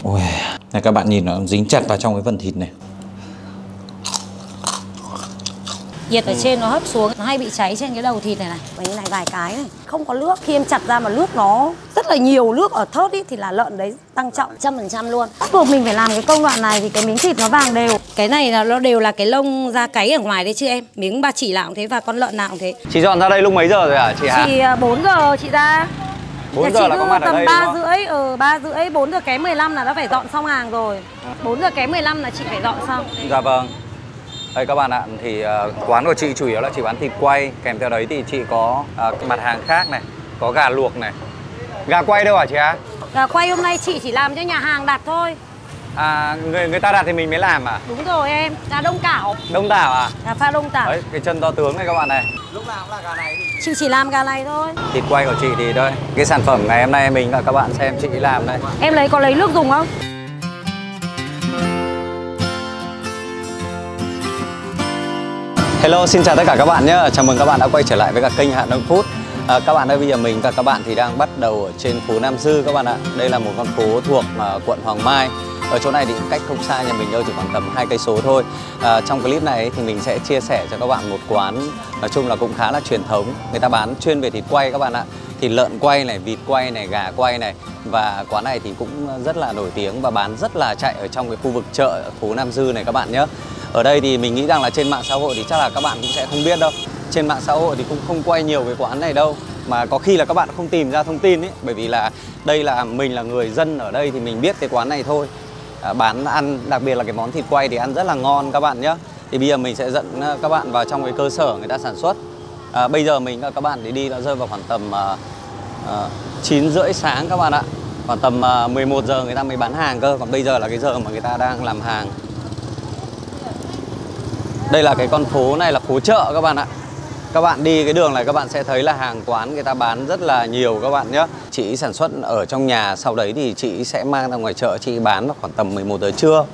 Ôi, này các bạn nhìn nó dính chặt vào trong cái phần thịt này. Nhiệt ở trên nó hấp xuống, nó hay bị cháy trên cái đầu thịt này này. Và như này vài cái này, không có nước. Khi em chặt ra mà nước nó rất là nhiều nước ở thớt ý, thì là lợn đấy tăng trọng 100% luôn. Bắt buộc mình phải làm cái công đoạn này thì cái miếng thịt nó vàng đều. Cái này là nó đều là cái lông da cáy ở ngoài đấy chứ em. Miếng ba chỉ nào cũng thế và con lợn nào cũng thế. Chị dọn ra đây lúc mấy giờ rồi hả chị Hà? Chị 4 giờ chị ra. 4 giờ là có mặt ở đây tầm 3 rưỡi, 4 giờ kém 15 là đã phải dọn xong hàng rồi. 4 giờ kém 15 là chị phải dọn xong. Dạ vâng. Đây các bạn ạ, thì quán của chị chủ yếu là chị bán thịt quay. Kèm theo đấy thì chị có mặt hàng khác này, có gà luộc này. Gà quay đâu hả chị Hà? Gà quay hôm nay chị chỉ làm cho nhà hàng đặt thôi. À, người ta đặt thì mình mới làm à? Đúng rồi em, gà đông tảo. Đông tảo à? Gà pha đông tảo. Đấy, cái chân to tướng này các bạn này. Lúc nào cũng là gà này. Chị chỉ làm gà này thôi. Thịt quay của chị thì đây, cái sản phẩm ngày hôm nay mình và các bạn xem chị làm đây. Em có lấy nước dùng không? Hello, xin chào tất cả các bạn nhé. Chào mừng các bạn đã quay trở lại với cả kênh Hà Nội Food. Các bạn ơi, bây giờ mình và các bạn thì đang bắt đầu ở trên phố Nam Dư các bạn ạ. Đây là một con phố thuộc quận Hoàng Mai. Ở chỗ này thì cách không xa nhà mình đâu, chỉ khoảng tầm 2 cây số thôi. Trong clip này thì mình sẽ chia sẻ cho các bạn một quán nói chung là cũng khá là truyền thống. Người ta bán chuyên về thịt quay các bạn ạ. Thịt lợn quay này, vịt quay này, gà quay này. Và quán này thì cũng rất là nổi tiếng và bán rất là chạy ở trong cái khu vực chợ phố Nam Dư này các bạn nhé. Ở đây thì mình nghĩ rằng là trên mạng xã hội thì chắc là các bạn cũng sẽ không biết đâu. Trên mạng xã hội thì cũng không quay nhiều cái quán này đâu. Mà có khi là các bạn không tìm ra thông tin ấy. Bởi vì là đây là mình là người dân ở đây thì mình biết cái quán này thôi. Bán ăn, đặc biệt là cái món thịt quay thì ăn rất là ngon các bạn nhé. Thì bây giờ mình sẽ dẫn các bạn vào trong cái cơ sở người ta sản xuất. Bây giờ mình và các bạn thì đi đã rơi vào khoảng tầm 9 rưỡi sáng các bạn ạ. Khoảng tầm 11 giờ người ta mới bán hàng cơ. Còn bây giờ là cái giờ mà người ta đang làm hàng. Đây là cái con phố này là phố chợ các bạn ạ. Các bạn đi cái đường này các bạn sẽ thấy là hàng quán người ta bán rất là nhiều các bạn nhé. Chị sản xuất ở trong nhà, sau đấy thì chị sẽ mang ra ngoài chợ chị bán vào khoảng tầm 11 giờ trưa.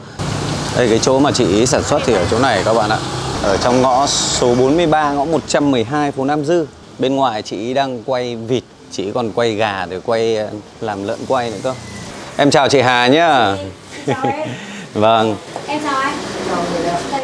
Đây cái chỗ mà chị sản xuất thì ở chỗ này các bạn ạ. Ở trong ngõ số 43, ngõ 112 phố Nam Dư. Bên ngoài chị đang quay vịt, chị còn quay gà để quay làm lợn quay nữa cơ. Em chào chị Hà nhá. Vâng. Em chào anh.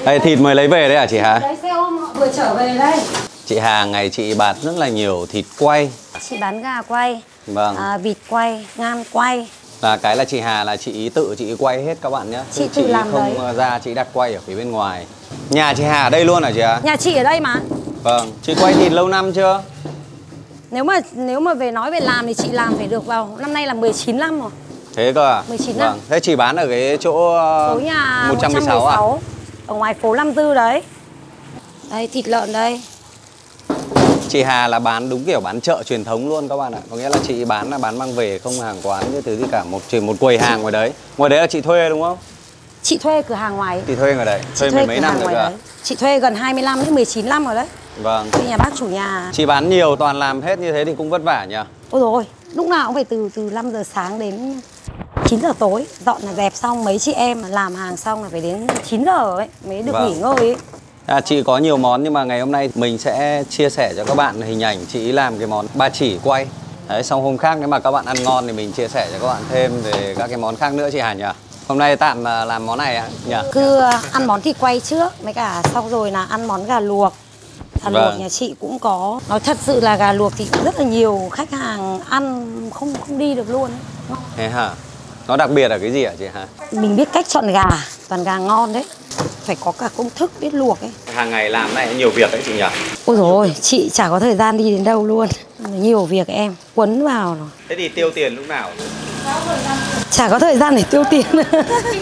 Đây thịt mới lấy về đấy hả chị Hà? Đấy xe ôm họ vừa trở về đây. Chị Hà ngày chị bán rất là nhiều thịt quay. Chị bán gà quay, Vâng. Vịt quay, ngan quay. Là cái là chị Hà là chị tự chị quay hết các bạn nhé. Chị tự làm không đấy. ra chị đặt quay ở phía bên ngoài. Nhà chị Hà ở đây luôn hả chị Hà? Nhà chị ở đây mà. Vâng. Chị quay thịt lâu năm chưa? Nếu mà nói về làm thì chị làm phải được vào năm nay là 19 năm rồi. Thế cơ à? 19 năm. Vâng. Thế chị bán ở cái chỗ Số nhà 116 à? Ở ngoài phố Nam Dư đấy. Đây thịt lợn đây. Chị Hà là bán đúng kiểu bán chợ truyền thống luôn các bạn ạ. Có nghĩa là chị bán là bán mang về, không hàng quán cái thứ gì cả, chỉ một quầy hàng ngoài đấy. Ngoài đấy là chị thuê đúng không? Chị thuê cửa hàng ngoài. Chị thuê ngoài đấy. Thuê mười mấy năm rồi à? Chị thuê gần 25 đến 19 năm rồi đấy. Vâng. Thuê nhà bác chủ nhà. Chị bán nhiều toàn làm hết như thế thì cũng vất vả nhỉ? Ôi rồi, lúc nào cũng phải từ 5 giờ sáng đến 9 giờ tối. Dọn là dẹp xong, mấy chị em làm hàng xong là phải đến 9 giờ ấy mới được nghỉ ngơi ấy. Chị có nhiều món nhưng mà ngày hôm nay mình sẽ chia sẻ cho các bạn hình ảnh chị làm cái món ba chỉ quay. Đấy, xong hôm khác nếu mà các bạn ăn ngon thì mình chia sẻ cho các bạn thêm về các cái món khác nữa chị Hà nhỉ? Hôm nay tạm làm món này nhỉ? Cứ ăn món thịt quay trước, với cả sau rồi là ăn món gà luộc. Gà luộc nhà chị cũng có. Nói thật sự là gà luộc thì rất là nhiều khách hàng ăn không đi được luôn. Thế hả? Nó đặc biệt là cái gì hả chị Hà? Mình biết cách chọn gà, toàn gà ngon đấy. Phải có cả công thức biết luộc ấy. Hàng ngày làm này nhiều việc đấy chị nhỉ? Ôi dồi ôi, chị chả có thời gian đi đến đâu luôn. Nhiều việc em, quấn vào rồi. Thế thì tiêu tiền lúc nào? Chả có thời gian để tiêu tiền.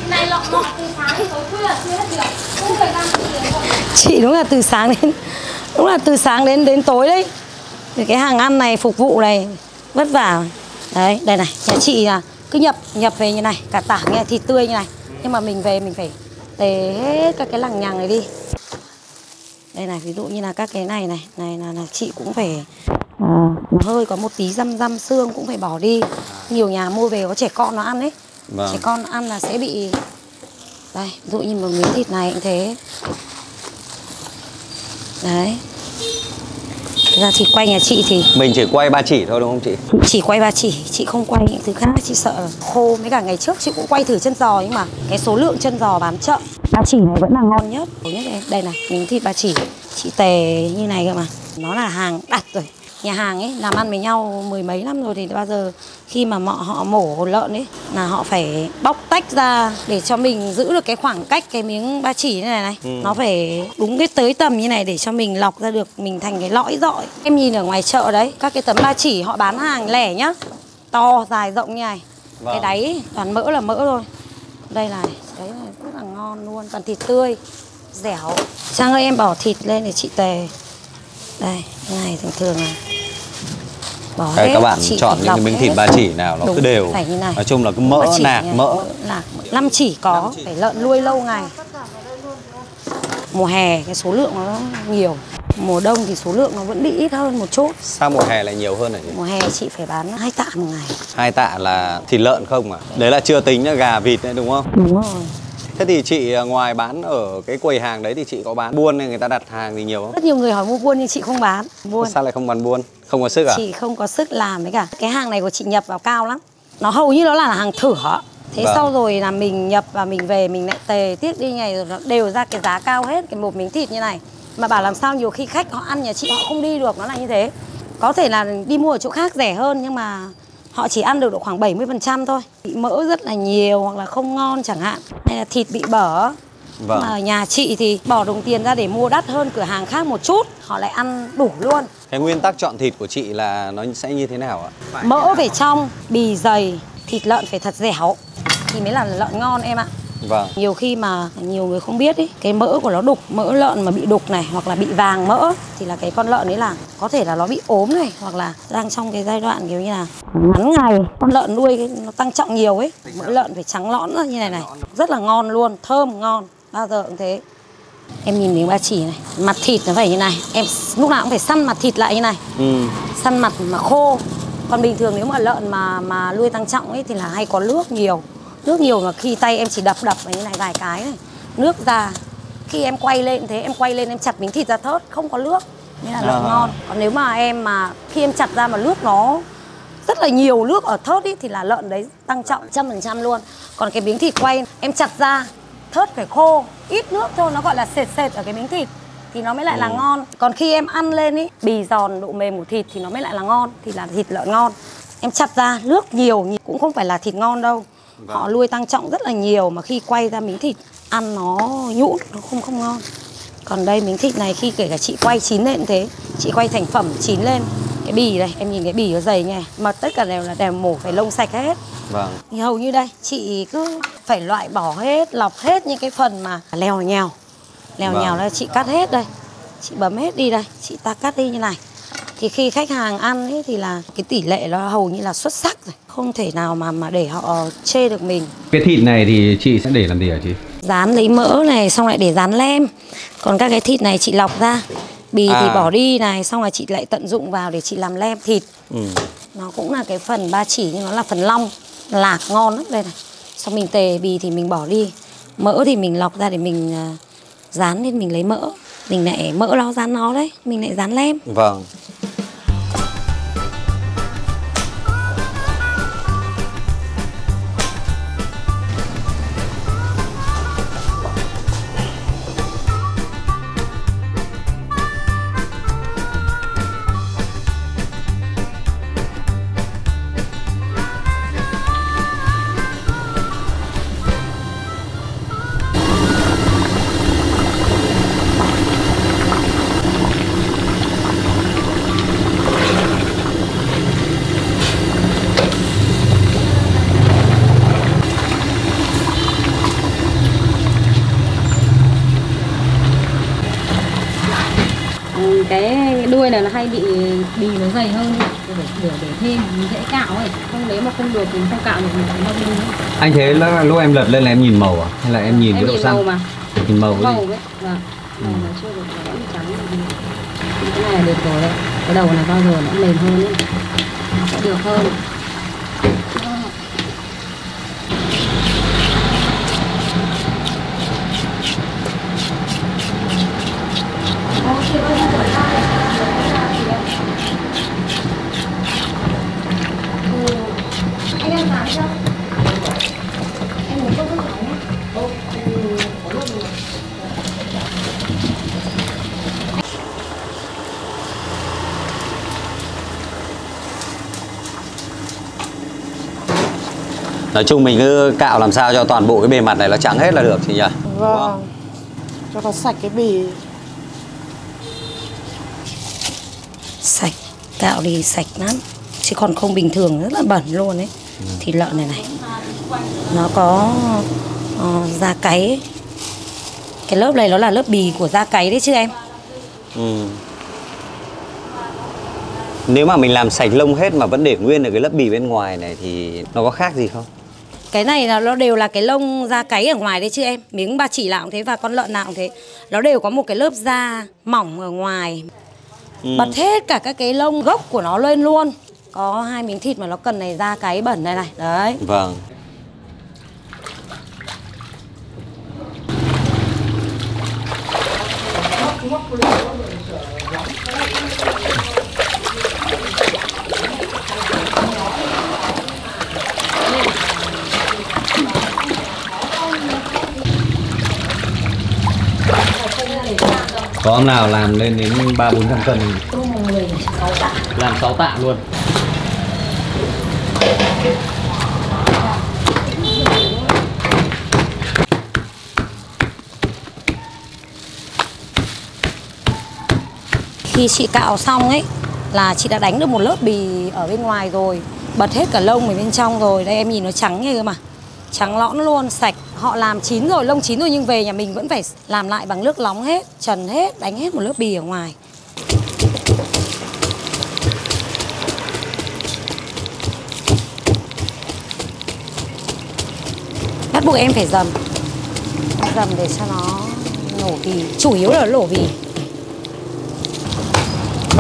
Này lọ mọ từ sáng đến tối khuya chưa hết việc. Không thời gian tiêu tiền đâu. Chị đúng là từ sáng đến tối đấy. Thì cái hàng ăn này phục vụ này vất vả. Đấy, đây này, nhà chị là cứ nhập về như này, cả tảng nghe thịt tươi như này. Nhưng mà mình về mình phải tề hết các cái lằng nhằng này đi. Đây này, ví dụ như là các cái này là chị cũng phải hơi có một tí răm xương cũng phải bỏ đi. Nhiều nhà mua về có trẻ con nó ăn ấy. Vâng. Trẻ con ăn là sẽ bị. Đây, ví dụ như một miếng thịt này cũng thế. Đấy. Thực ra thịt quay nhà chị thì Mình chỉ quay ba chỉ thôi đúng không chị? chỉ quay ba chỉ, chị không quay những thứ khác. Chị sợ khô. Mấy cả ngày trước chị cũng quay thử chân giò, nhưng mà cái số lượng chân giò bán chậm. Ba chỉ này vẫn là ngon nhất. Đây này, miếng thịt ba chỉ chị tề như này cơ mà. Nó là hàng đặt rồi. Nhà hàng ấy làm ăn với nhau mười mấy năm rồi thì bao giờ khi mà họ mổ lợn ấy là họ phải bóc tách ra để cho mình giữ được cái khoảng cách cái miếng ba chỉ này này. Nó phải đúng cái tới tầm như này để cho mình lọc ra được mình thành cái lõi dọi. Em nhìn ở ngoài chợ đấy, các cái tấm ba chỉ họ bán hàng lẻ nhá, to dài rộng như này. Cái đáy toàn mỡ là mỡ thôi. Đây này, đấy là rất là ngon luôn, toàn thịt tươi, dẻo. Trang ơi, em bỏ thịt lên để chị tề. Đây, cái này thường thường là bỏ Đây, hết. các bạn chị chọn những cái miếng thịt ba chỉ nào nó cứ đều. Phải như này. Nói chung là cứ mỡ nạc mỡ. Lạc 5 chỉ có, phải lợn nuôi lâu ngày. Mùa hè cái số lượng nó nhiều. Mùa đông thì số lượng nó vẫn bị ít hơn một chút. Sao mùa hè lại nhiều hơn hả chị? Mùa hè chị phải bán 2 tạ một ngày. 2 tạ là thịt lợn không à? Đấy là chưa tính gà vịt đấy đúng không? Đúng rồi. Thế thì chị ngoài bán ở cái quầy hàng đấy thì chị có bán buôn nên người ta đặt hàng thì nhiều không? Rất nhiều người hỏi mua buôn nhưng chị không bán buôn. Sao lại không bán buôn? Không có sức à? Chị không có sức làm với cả. Cái hàng này của chị nhập vào cao lắm. Nó hầu như nó là hàng thửa. Thế sau rồi là mình nhập và mình về mình lại tề tiếc đi ngày rồi nó đều ra cái giá cao hết cái một miếng thịt như này. Mà bảo làm sao nhiều khi khách họ ăn nhà chị họ không đi được, nó là như thế. Có thể là đi mua ở chỗ khác rẻ hơn nhưng mà họ chỉ ăn được khoảng 70% thôi. Bị mỡ rất là nhiều hoặc là không ngon chẳng hạn, hay là thịt bị bở. Vâng. Mà nhà chị thì bỏ đồng tiền ra để mua đắt hơn cửa hàng khác một chút, họ lại ăn đủ luôn. Cái nguyên tắc chọn thịt của chị là nó sẽ như thế nào ạ? Mỡ phải trong, bì dày, thịt lợn phải thật dẻo thì mới là lợn ngon em ạ. Vâng. Nhiều khi mà nhiều người không biết ý, cái mỡ của nó đục, mỡ lợn mà bị đục này hoặc là bị vàng mỡ thì là cái con lợn ấy là có thể là nó bị ốm này, hoặc là đang trong cái giai đoạn kiểu như là ngắn ngày. Con lợn nuôi nó tăng trọng nhiều ấy, mỡ lợn phải trắng lõn ra như này này, rất là ngon luôn, thơm ngon, bao giờ cũng thế. Em nhìn miếng ba chỉ này, mặt thịt nó phải như này, em lúc nào cũng phải săn mặt thịt lại như này. Săn mặt mà khô. Còn bình thường nếu mà lợn mà nuôi tăng trọng ấy thì là hay có nước nhiều. Nước nhiều mà khi tay em chỉ đập vào như này vài cái này, nước ra. Khi em quay lên thế, em quay lên em chặt miếng thịt ra thớt, không có nước, nên là lợn ngon. Còn nếu mà em mà khi em chặt ra mà nước nó rất là nhiều nước ở thớt ý, thì là lợn đấy tăng trọng 100% luôn. Còn cái miếng thịt quay em chặt ra, thớt phải khô, ít nước thôi, nó gọi là sệt sệt ở cái miếng thịt thì nó mới lại là ngon. Còn khi em ăn lên ý, bì giòn độ mềm của thịt thì nó mới lại là ngon, thì là thịt lợn ngon. Em chặt ra nước nhiều cũng không phải là thịt ngon đâu. Họ nuôi tăng trọng rất là nhiều mà khi quay ra miếng thịt ăn nó nhũn, nó không ngon. Còn đây miếng thịt này khi kể cả chị quay chín lên thế, chị quay thành phẩm chín lên, cái bì đây, em nhìn cái bì nó dày nha, mà tất cả đều mổ phải lông sạch hết. Vâng. Thì hầu như đây chị cứ phải loại bỏ hết, lọc hết những cái phần mà lèo nhèo là chị cắt hết đây, chị bấm hết đi đây, chị ta cắt đi như này. Thì khi khách hàng ăn ấy thì là cái tỷ lệ nó hầu như là xuất sắc rồi, không thể nào mà để họ chê được mình. Cái thịt này thì chị sẽ để làm gì hả chị? Rán lấy mỡ này, xong lại để rán lem. Còn các cái thịt này chị lọc ra, bì thì bỏ đi này, xong là chị lại tận dụng vào để chị làm lem thịt. Nó cũng là cái phần ba chỉ nhưng nó là phần long, lạc ngon lắm đây này. Xong mình tề bì thì mình bỏ đi, mỡ thì mình lọc ra để mình rán lên, mình lấy mỡ, mình lại mỡ nó rán nó đấy, mình lại rán lem. Vâng. Cái đuôi này nó hay bị bì nó dày hơn để thêm dễ cạo ấy, không nếu mà không được thì không cạo được thì nó đi. Anh thấy là lúc em lật lên là em nhìn màu à? Hay là em nhìn cái độ nhìn xanh? màu mà. Nhìn màu Màu ấy. đấy, vâng. Màu là chưa được vẫn trắng rồi. Cái này là được rồi đấy. Cái đầu này bao giờ nó mềm hơn ấy. Nó sẽ được hơn. Nói chung mình cứ cạo làm sao cho toàn bộ cái bề mặt này nó trắng hết là được chị nhỉ? Vâng. Cho nó sạch cái bì. Sạch, cạo thì sạch lắm. Chứ còn không bình thường rất là bẩn luôn ấy. Thịt lợn này này nó có da cáy ấy. Cái lớp này nó là lớp bì của da cáy đấy chứ em. Nếu mà mình làm sạch lông hết mà vẫn để nguyên được cái lớp bì bên ngoài này thì nó có khác gì không? Cái này là nó đều là cái lông da cáy ở ngoài đấy chứ em. Miếng ba chỉ nào cũng thế và con lợn nào cũng thế. Nó đều có một cái lớp da mỏng ở ngoài. Bật hết cả các cái lông gốc của nó lên luôn. Có 2 miếng thịt mà nó cần này da cáy bẩn đây này. Đấy. Vâng. Có hôm nào làm lên đến 300-400 cân? Làm 6 tạ luôn. Khi chị cạo xong ấy là chị đã đánh được một lớp bì ở bên ngoài rồi, bật hết cả lông ở bên trong rồi. Đây em nhìn nó trắng như cơ mà, trắng lõn luôn, sạch. Họ làm chín rồi, lông chín rồi nhưng về nhà mình vẫn phải làm lại bằng nước nóng hết, trần hết, đánh hết một lớp bì ở ngoài. Bắt buộc em phải dầm để cho nó nổ bì, chủ yếu là nổ bì.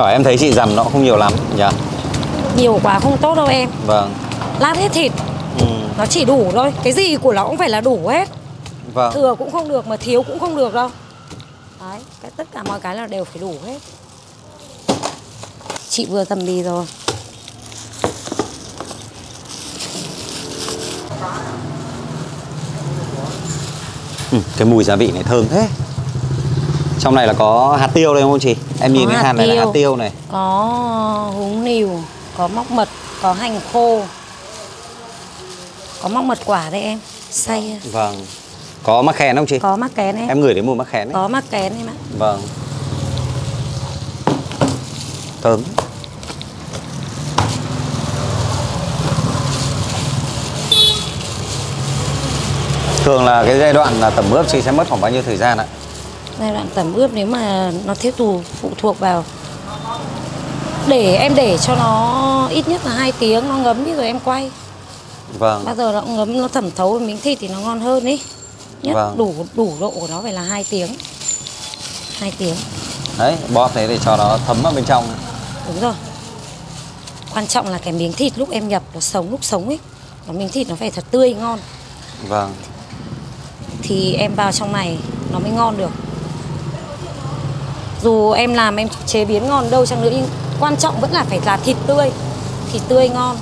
Em thấy chị dầm nó không nhiều lắm nhỉ? Nhiều quá không tốt đâu em. Vâng. Lát hết thịt. Nó chỉ đủ thôi. Cái gì của nó cũng phải là đủ hết. Vâng. Thừa cũng không được mà thiếu cũng không được đâu. Đấy, tất cả mọi cái là đều phải đủ hết. Chị vừa dầm bì rồi. Cái mùi gia vị này thơm thế. Trong này là có hạt tiêu đây không chị? Em nhìn cái hạt này là hạt tiêu này. Có húng nìu, có móc mật, có hành khô, có móc mật quả đây em. Xay. Vâng. Có mắc khén không chị? Có mắc kén em. Em ngửi đến mùi mắc khén ấy. Có mắc kén em ạ. Vâng. Thơm. Thường là cái giai đoạn là tẩm ướp chị sẽ mất khoảng bao nhiêu thời gian ạ? Giai đoạn tẩm ướp nếu mà nó phụ thuộc vào. Em để cho nó ít nhất là 2 tiếng nó ngấm đi rồi em quay. Vâng. Bao giờ nó ngấm, nó thẩm thấu vào miếng thịt thì nó ngon hơn ý. Nhất Vâng. đủ độ của nó phải là 2 tiếng. 2 tiếng. Đấy, bóp thế để cho nó thấm vào bên trong. Đúng rồi. Quan trọng là cái miếng thịt lúc em nhập nó sống, lúc sống ấy. Nó miếng thịt nó phải thật tươi ngon. Vâng. Thì em vào trong này nó mới ngon được. Dù em làm em chế biến ngon đâu chăng nữa nhưng quan trọng vẫn là phải là thịt tươi ngon.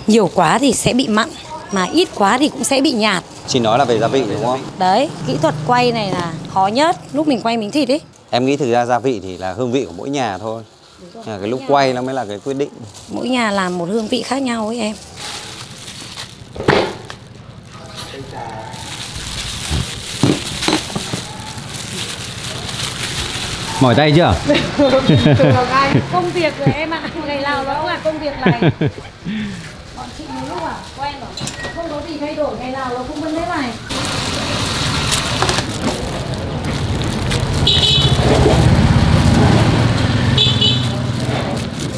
Nhiều quá thì sẽ bị mặn, mà ít quá thì cũng sẽ bị nhạt. Chị nói là về gia vị đúng không? Đấy, kỹ thuật quay này là khó nhất lúc mình quay miếng thịt ấy. Em nghĩ thực ra gia vị thì là hương vị của mỗi nhà thôi. Cái lúc quay nó mới là cái quyết định. Mỗi nhà làm một hương vị khác nhau ấy em. Mỏi tay chưa? Công việc rồi em ạ, ngày nào nó cũng là công việc này. Bọn chị một lúc quen rồi, không có gì thay đổi, ngày nào nó cũng vẫn thế này.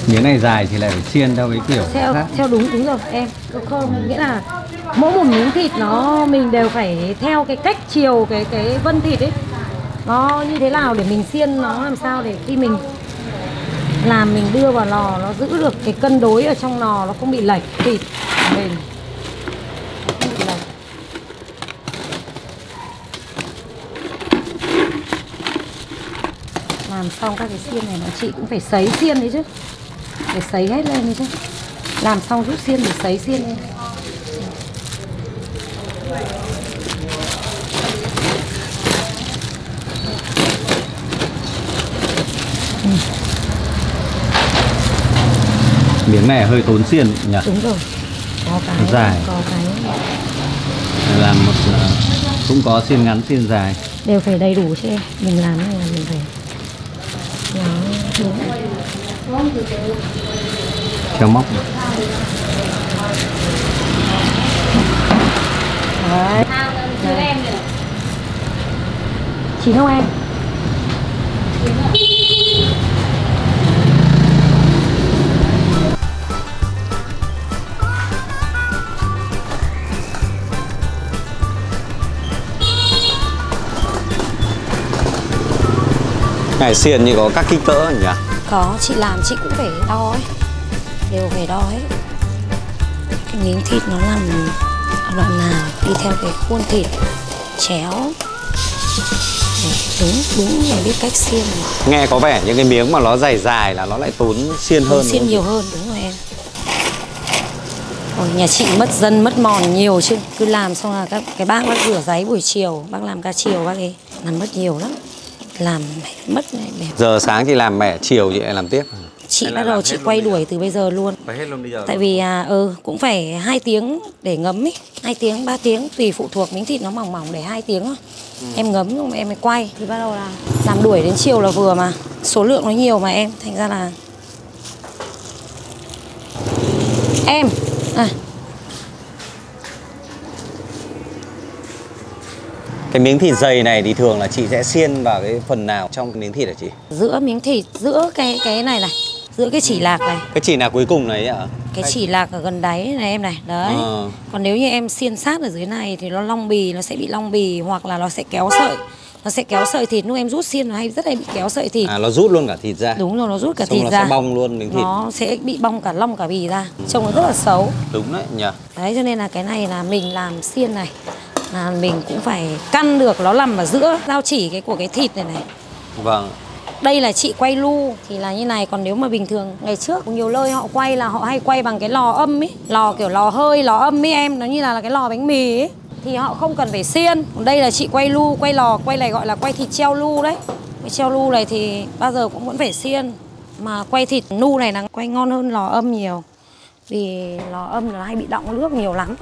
Miếng này dài thì lại phải chiên theo cái kiểu khác. Theo đúng rồi em. Không nghĩa là mỗi một miếng thịt mình đều phải theo cái cách chiều cái vân thịt ấy. Nó như thế nào để mình xiên nó làm sao để khi mình làm mình đưa vào lò nó giữ được cái cân đối ở trong lò, nó không bị lệch thịt mình. Không bị lệch. Làm xong các cái xiên này là chị cũng phải sấy xiên đấy chứ. Phải sấy hết lên đấy chứ. Làm xong rút xiên để sấy xiên lên. Miếng này hơi tốn xiên nhỉ? Đúng rồi. Có cái dài. Có cái làm một cũng có xiên ngắn xiên dài, đều phải đầy đủ chứ em. Mình làm này là mình phải theo móc. Đấy. Đấy. Chín không em? Này xiên như có các kích cỡ nhỉ? Có, chị làm chị cũng phải đo ấy. Đều phải đo ấy. Cái miếng thịt nó nằm ở đoạn nào đi theo cái khuôn thịt chéo. Đúng để biết cách xiên này. Nghe có vẻ những cái miếng mà nó dài dài là nó lại tốn xiên hơn. Xiên nhiều hơn, đúng rồi em. Ôi, nhà chị mất dân mất mòn nhiều chứ. Cứ làm xong là cái bác rửa giấy buổi chiều, bác làm ca chiều bác ấy làm mất nhiều lắm. Làm mất này đẹp. Giờ sáng chị làm mẹ, chiều chị lại làm tiếp. Chị bắt đầu chị quay đuổi từ bây giờ luôn. Phải hết luôn bây giờ. Tại vì cũng phải 2 tiếng để ngấm ấy, 2 tiếng 3 tiếng tùy phụ thuộc, miếng thịt nó mỏng mỏng để 2 tiếng thôi. Em ngấm xong em mới quay thì bắt đầu là làm đuổi đến chiều là vừa mà. Số lượng nó nhiều mà em, thành ra là em Cái miếng thịt dày này thì thường là chị sẽ xiên vào cái phần nào trong miếng thịt hả chị? giữa miếng thịt, giữa cái này này, giữa cái chỉ lạc này. Cái chỉ lạc cuối cùng này ạ? Cái chỉ lạc ở gần đáy này em này, đấy. Còn nếu như em xiên sát ở dưới này thì nó long bì, nó sẽ bị long bì hoặc là nó sẽ kéo sợi. Nó sẽ kéo sợi thịt, lúc em rút xiên nó rất hay bị kéo sợi thịt. À, nó rút luôn cả thịt ra. Đúng rồi, nó rút cả xong thịt nó ra. sẽ bong luôn miếng thịt. Nó sẽ bị bong cả lông cả bì ra. Trông nó rất là xấu. Đúng đấy nhỉ. Đấy, cho nên là cái này là mình làm xiên này là mình cũng phải căn được nó nằm ở giữa dao chỉ của cái thịt này này. Vâng. Đây là chị quay lu thì là như này. Còn nếu mà bình thường ngày trước nhiều nơi họ quay là họ hay quay bằng cái lò âm ấy. Lò kiểu lò hơi, lò âm ấy em. Nó như là cái lò bánh mì ấy. Thì họ không cần phải xiên. Còn đây là chị quay lu, quay lò, quay này gọi là quay thịt treo lu đấy. Cái treo lu này thì bao giờ cũng vẫn phải xiên. Mà quay thịt nu này là quay ngon hơn lò âm nhiều. Vì lò âm nó hay bị đọng nước nhiều lắm.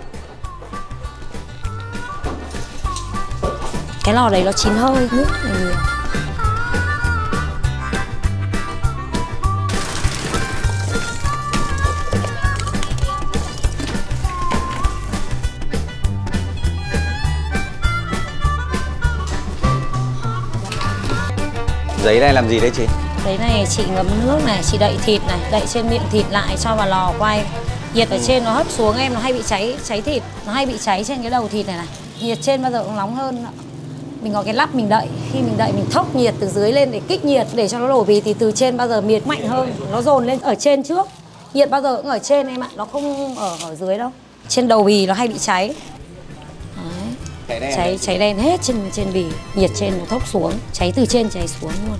Cái lò đấy nó chín hơi, nước là nhiều. Giấy này làm gì đấy chị? Giấy này chị ngấm nước này, chị đậy thịt này, đậy trên miệng thịt lại cho vào lò quay. Nhiệt ở trên nó hấp xuống em, nó hay bị cháy thịt, nó hay bị cháy trên cái đầu thịt này này. Nhiệt trên bao giờ cũng nóng hơn. Mình có cái lắp mình đậy, khi mình đậy mình thốc nhiệt từ dưới lên để kích nhiệt để cho nó đổ bì thì từ trên bao giờ nhiệt mạnh hơn, nó dồn lên ở trên trước. Nhiệt bao giờ cũng ở trên em ạ, nó không ở dưới đâu. Trên đầu bì nó hay bị cháy. Đấy. Cháy đen hết trên bì, nhiệt trên nó thốc xuống, cháy từ trên cháy xuống luôn.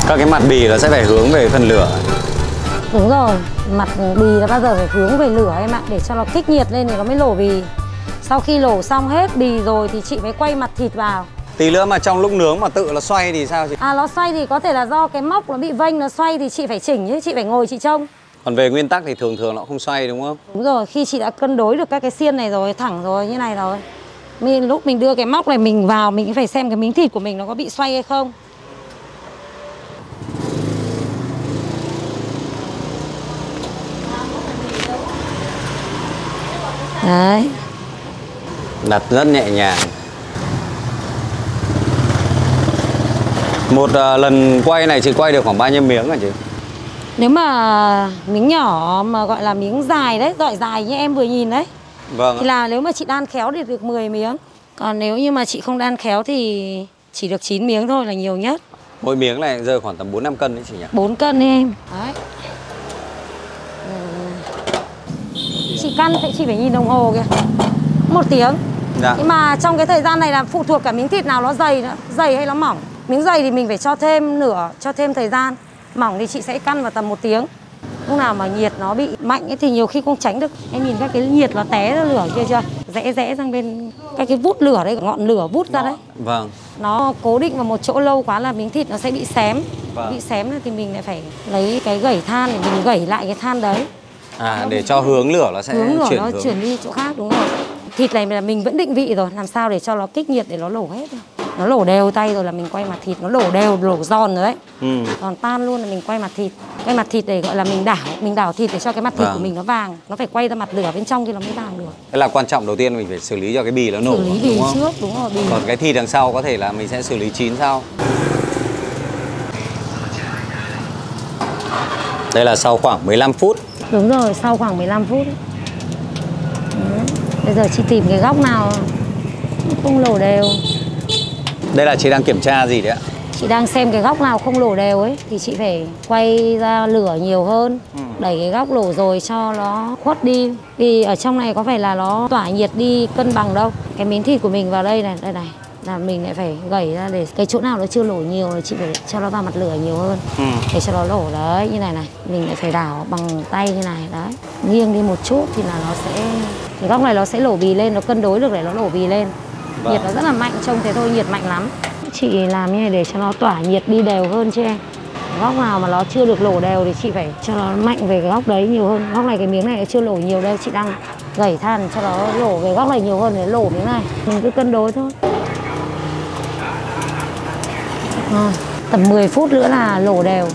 Các cái mặt bì nó sẽ phải hướng về phần lửa. Đúng rồi, mặt bì nó bao giờ phải hướng về lửa em ạ, để cho nó kích nhiệt lên thì nó mới lổ bì. Sau khi lổ xong hết bì rồi thì chị mới quay mặt thịt vào. Tí nữa mà trong lúc nướng mà tự nó xoay thì sao chị? À, nó xoay thì có thể là do cái móc nó bị vênh, nó xoay thì chị phải chỉnh chứ, chị phải ngồi chị trông. Còn về nguyên tắc thì thường nó không xoay đúng không? Đúng rồi, khi chị đã cân đối được các cái xiên này rồi, thẳng rồi, như này rồi, lúc mình đưa cái móc này mình vào, mình phải xem cái miếng thịt của mình nó có bị xoay hay không. Đấy. Đặt rất nhẹ nhàng. Một lần quay này chị quay được khoảng bao nhiêu miếng hả chị? Nếu mà miếng nhỏ mà gọi là miếng dài đấy, dọi dài như em vừa nhìn đấy. Vâng. Thì là nếu mà chị đan khéo thì được 10 miếng. Còn nếu như mà chị không đan khéo thì chỉ được 9 miếng thôi là nhiều nhất. Mỗi miếng này rơi khoảng tầm 4-5 cân đấy chị nhỉ? 4 cân đấy em. Đấy. căn thì chị phải nhìn đồng hồ kìa. 1 tiếng. Dạ. Nhưng mà trong cái thời gian này là phụ thuộc cả miếng thịt nào nó dày nữa, dày hay nó mỏng. Miếng dày thì mình phải cho thêm cho thêm thời gian. Mỏng thì chị sẽ căn vào tầm 1 tiếng. Lúc nào mà nhiệt nó bị mạnh ấy thì nhiều khi không tránh được. Em nhìn các cái nhiệt nó té ra lửa kia chưa? Rẽ sang bên các cái vút lửa đấy, ngọn lửa vút ra đấy. Vâng. Nó cố định vào một chỗ lâu quá là miếng thịt nó sẽ bị xém. Vâng. Bị xém thì mình lại phải lấy cái gẩy than để mình gẩy lại cái than đấy. Để cho hướng lửa nó sẽ chuyển đi chỗ khác, đúng rồi. Thịt này là mình vẫn định vị rồi, làm sao để cho nó kích nhiệt để nó lổ hết rồi. Nó lổ đều tay rồi là mình quay mặt thịt, nó lổ đều, lổ giòn rồi đấy. Còn tan luôn là mình quay mặt thịt. Quay mặt thịt để gọi là mình đảo thịt để cho cái mặt thịt của mình nó vàng. Nó phải quay ra mặt lửa bên trong thì nó mới vàng được. Thế là quan trọng đầu tiên mình phải xử lý cho cái bì nó nổ. Xử lý bì trước, đúng rồi. Bì. Còn cái thịt đằng sau có thể là mình sẽ xử lý chín sau. Đây là sau khoảng 15 phút. Đúng rồi, sau khoảng 15 phút. Bây giờ chị tìm cái góc nào không lổ đều. Đây là chị đang kiểm tra gì đấy ạ? Chị đang xem cái góc nào không lổ đều ấy thì chị phải quay ra lửa nhiều hơn. Đẩy cái góc lổ rồi cho nó khuất đi. Vì ở trong này có phải là nó tỏa nhiệt đi cân bằng đâu. Cái miếng thịt của mình vào đây này là mình lại phải gẩy ra để cái chỗ nào nó chưa lổ nhiều là chị phải cho nó vào mặt lửa nhiều hơn. Để cho nó lổ đấy, như này này. Mình lại phải đảo bằng tay như này đấy. Nghiêng đi một chút thì là nó sẽ, cái góc này nó sẽ lổ bì lên, nó cân đối được để nó lổ bì lên. Nhiệt nó rất là mạnh, trông thế thôi, nhiệt mạnh lắm. Chị làm như này để cho nó tỏa nhiệt đi đều hơn cho em. Góc nào mà nó chưa được lổ đều thì chị phải cho nó mạnh về cái góc đấy nhiều hơn. Góc này cái miếng này chưa lổ nhiều đây, chị đang gẩy than cho nó lổ về góc này nhiều hơn để lổ miếng này. Mình cứ cân đối thôi. Tầm 10 phút nữa là lổ đều.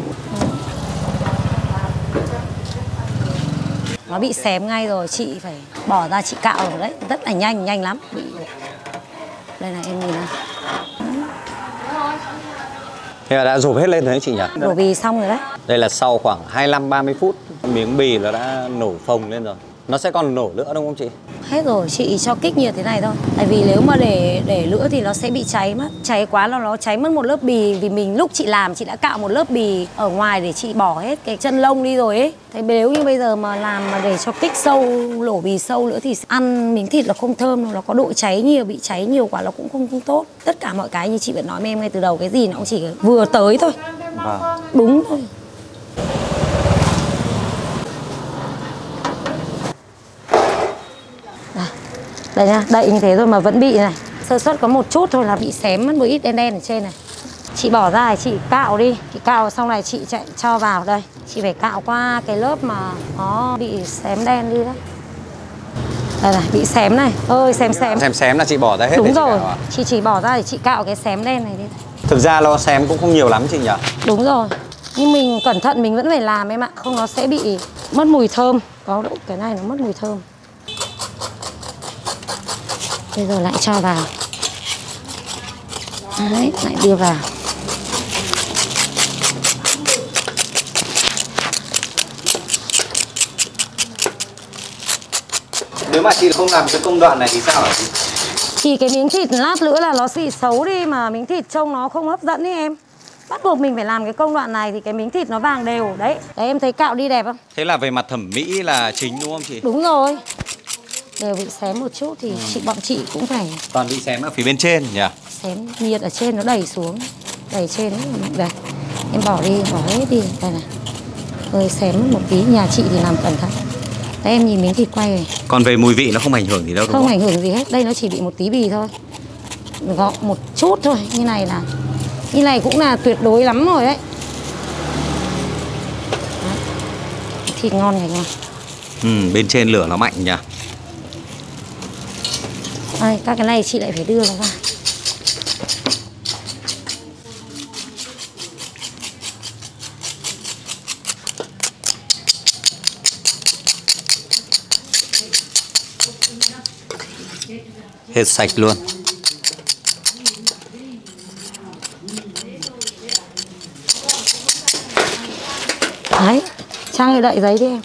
Nó bị xém ngay rồi, chị phải bỏ ra chị cạo rồi đấy. Rất là nhanh lắm. Đây này em nhìn này. Thế là đã rộp hết lên đấy chị nhỉ? Đổ bì xong rồi đấy. Đây là sau khoảng 25-30 phút miếng bì nó đã nổ phồng lên rồi. Nó sẽ còn nổ nữa đúng không chị? Hết rồi, chị cho kích nhiệt thế này thôi. Tại vì nếu mà để nữa thì nó sẽ bị cháy mất. Cháy quá là nó cháy mất một lớp bì. Vì mình lúc chị làm chị đã cạo một lớp bì ở ngoài để chị bỏ hết cái chân lông đi rồi ấy. Thế nếu như bây giờ mà làm mà để cho kích sâu, lổ bì sâu nữa thì ăn miếng thịt nó không thơm, nó có độ cháy nhiều, bị cháy nhiều quá nó cũng không tốt. Tất cả mọi cái như chị vẫn nói với em ngay từ đầu, cái gì nó cũng chỉ vừa tới thôi. Vâng. Đúng thôi. Đây nha, đậy như thế thôi mà vẫn bị này. Sơ suất có một chút thôi là bị xém mất một ít đen ở trên này. Chị bỏ ra chị cạo đi. Chị cạo xong này chị chạy cho vào đây. Chị phải cạo qua cái lớp mà nó bị xém đen đi đấy. Đây này, bị xém này. Ơi xém là chị bỏ ra hết. Đúng để rồi, chị cạo à? chị chỉ bỏ ra để chị cạo cái xém đen này đi. Thực ra nó xém cũng không nhiều lắm chị nhỉ? Đúng rồi. Nhưng mình cẩn thận mình vẫn phải làm em ạ. Không nó sẽ bị mất mùi thơm. Có cái này nó mất mùi thơm. Bây giờ lại cho vào. Đấy, lại đưa vào. Nếu mà chị không làm cái công đoạn này thì sao hả chị? Thì cái miếng thịt lát nữa là nó bị xấu đi mà miếng thịt trông nó không hấp dẫn ấy em. Bắt buộc mình phải làm cái công đoạn này thì cái miếng thịt nó vàng đều. Đấy, đấy em thấy cạo đi đẹp không? Thế là về mặt thẩm mỹ là chính đúng không chị? Đúng rồi. Đều bị xém một chút thì bọn chị cũng phải. Toàn bị xém ở phía bên trên nhỉ? Xém nhiệt ở trên nó đẩy xuống. Đẩy trên đấy. Em bỏ đi, bỏ hết đi. Đây này. Hơi xém một tí, nhà chị thì làm cẩn thận. Đấy em nhìn miếng thịt quay này. Còn về mùi vị nó không ảnh hưởng gì đâu đúng không? Không ảnh hưởng gì hết, đây nó chỉ bị một tí bì thôi. Gọt một chút thôi, như này cũng là tuyệt đối lắm rồi đấy. Đấy. Thịt ngon này ngon. Bên trên lửa nó mạnh nhỉ? Đây, các cái này chị lại phải đưa nó ra. Hết sạch luôn. Đấy, Trang ơi đậy giấy đi em.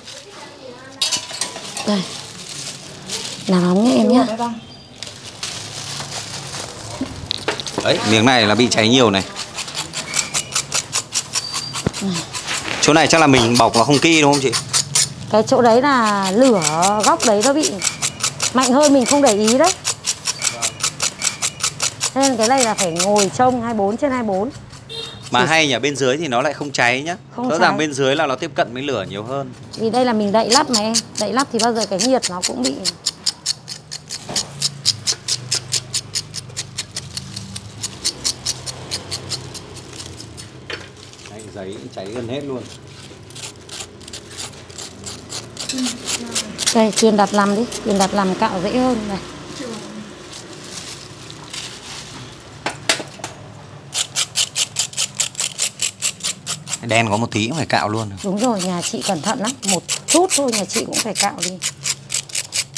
Đây. Làm nóng nhé em nhá. Đấy, miếng này là bị cháy nhiều này. Chỗ này chắc là mình bọc nó không kỹ đúng không chị? Cái chỗ đấy là lửa góc đấy nó bị mạnh hơn, mình không để ý đấy. Thế nên cái này là phải ngồi trông 24/24. Mà hay nhỉ, bên dưới thì nó lại không cháy nhá. Không Rõ cháy. ràng bên dưới là nó tiếp cận với lửa nhiều hơn. Vì đây là mình đậy lắp mà em. Đậy lắp thì bao giờ cái nhiệt nó cũng bị. Đấy, giấy cháy gần hết luôn. Đây, Tuyền đặt làm đi. Tuyền đặt làm cạo dễ hơn này. Đen có một tí cũng phải cạo luôn. Đúng rồi, nhà chị cẩn thận lắm. Một chút thôi nhà chị cũng phải cạo đi.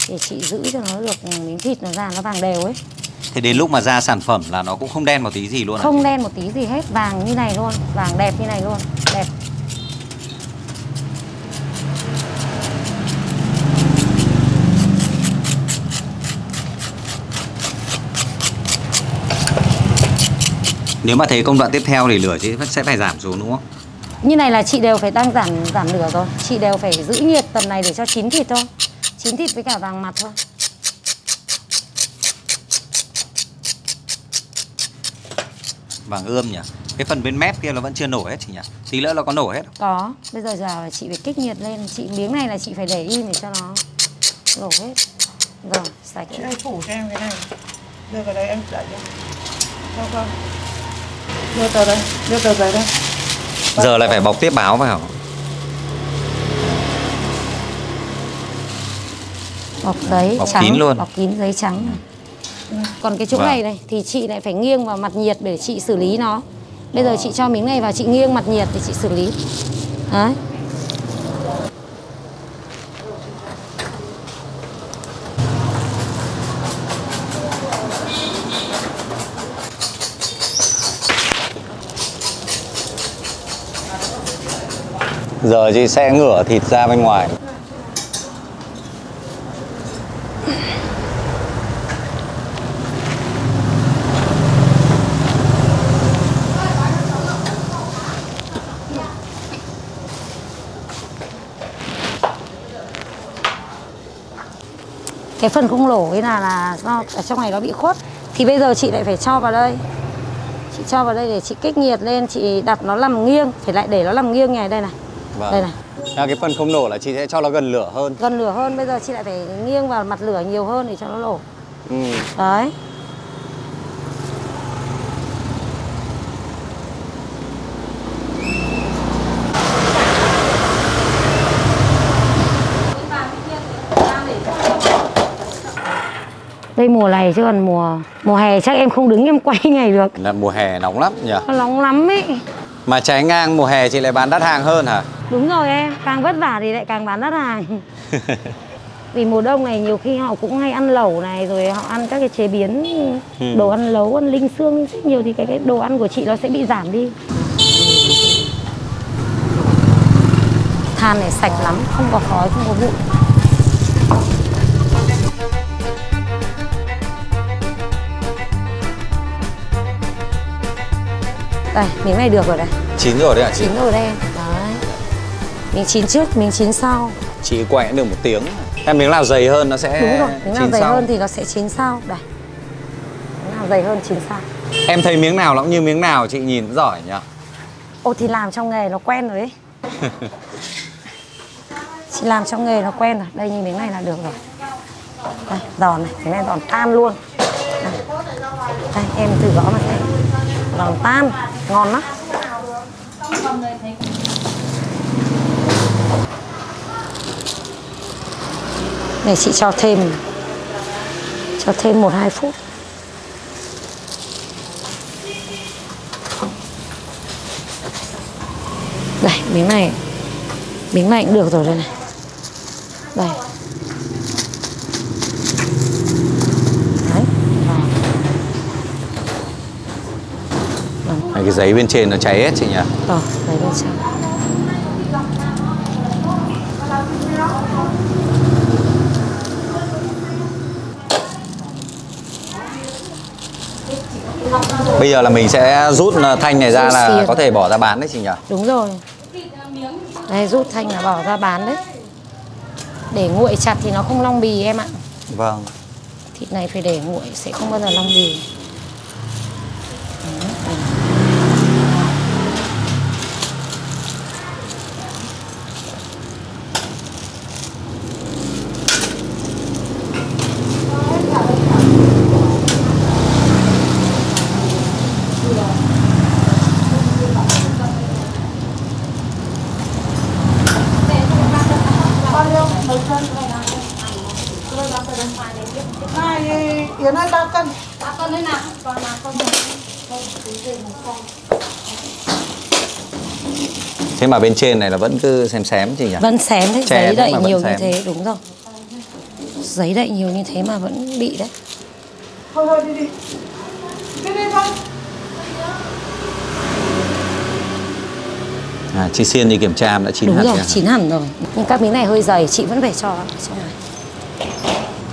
Để chị giữ cho nó được miếng thịt nó ra nó vàng đều ấy. Thế đến lúc mà ra sản phẩm là nó cũng không đen một tí gì luôn à? Không đen một tí gì hết, vàng như này luôn. Vàng đẹp như này luôn, đẹp. Nếu mà thấy công đoạn tiếp theo thì lửa chị sẽ phải giảm xuống đúng không? Như này là chị đều phải đang giảm lửa rồi. Chị đều phải giữ nhiệt tầm này để cho chín thịt thôi. Chín thịt với cả vàng mặt thôi. Vàng ươm nhỉ? Cái phần bên mép kia nó vẫn chưa nổ hết chị nhỉ? Tí nữa nó có nổ hết không? Có, bây giờ là chị phải kích nhiệt lên. Miếng này là chị phải để im để cho nó nổ hết. Rồi, sạch. Chị ơi phủ cho em cái này. Đưa vào đây em đẩy cho. Không. Đưa tờ đây, đưa tờ giấy đây. Giờ lại phải bọc tiếp báo phải không? Bọc giấy Bọc trắng, kín luôn. bọc kín giấy trắng này. Còn cái chỗ Vâng. này thì chị lại phải nghiêng vào mặt nhiệt để chị xử lý nó. Bây giờ chị cho miếng này vào, chị nghiêng mặt nhiệt để chị xử lý. Đấy. Giờ chị sẽ ngửa thịt ra bên ngoài. Cái phần không lổ ấy là do ở trong này nó bị khuất. Thì bây giờ chị lại phải cho vào đây. Chị cho vào đây để chị kích nhiệt lên, chị đặt nó nằm nghiêng, phải lại để nó nằm nghiêng này, đây này. Vâng. Đây này. Cái phần không nổ là chị sẽ cho nó gần lửa hơn. Gần lửa hơn, bây giờ chị lại phải nghiêng vào mặt lửa nhiều hơn để cho nó nổ. Ừ. Đấy. Đây mùa này chứ còn mùa hè chắc em không đứng em quay ngày được. Là mùa hè nóng lắm nhỉ? Nó nóng lắm ấy. Mà trái ngang mùa hè chị lại bán đắt hàng hơn hả? Đúng rồi em, càng vất vả thì lại càng bán đắt hàng. Vì mùa đông này nhiều khi họ cũng hay ăn lẩu này, rồi họ ăn các cái chế biến đồ ăn lấu, ăn linh xương rất nhiều thì cái đồ ăn của chị nó sẽ bị giảm đi. Than này sạch lắm, không có khói, không có bụi. Đây, miếng này được rồi đây. Chín rồi đấy hả chị? Chín rồi đây. Đấy. Miếng chín trước, miếng chín sau. Chị quay cũng được 1 tiếng. Em miếng nào dày hơn nó sẽ Đúng rồi, miếng nào chín dày sau. hơn thì nó sẽ chín sau. Đây. Miếng nào dày hơn chín sau. Em thấy miếng nào nó cũng như miếng nào, chị nhìn cũng giỏi nhỉ? Ồ thì làm trong nghề nó quen rồi ấy. Chị làm trong nghề nó quen rồi. Đây như miếng này là được rồi. Đây, giòn này, miếng này giòn tan luôn. Đây, đây em thử gõ mà xem. Giòn tan, ngon lắm. Này chị cho thêm 1-2 phút. Đây, miếng này cũng được rồi đây này. Đây. Đấy. Này, cái giấy bên trên nó cháy hết chị nhỉ? Đấy bên trong. Bây giờ là mình sẽ rút thanh này ra Rút là xiên. có thể bỏ ra bán đấy chị nhỉ? Đúng rồi. Đây rút thanh là bỏ ra bán đấy. Để nguội chặt thì nó không long bì em ạ. Vâng. Thịt này phải để nguội sẽ không bao giờ long bì. Này Yến ơi 3 cân. 3 cân đấy nào, còn là con Thế mà bên trên này là vẫn cứ xém chị nhỉ? vẫn xém thế, Chè giấy đậy mà vẫn nhiều như xém. thế, đúng rồi. Giấy đậy nhiều như thế mà vẫn bị đấy. Thôi đi đi. Đi đi con. Chị Xiên đi kiểm tra đã chín Đúng hẳn rồi, chưa? chín hẳn rồi. Nhưng các miếng này hơi dày, chị vẫn phải cho vào trong này.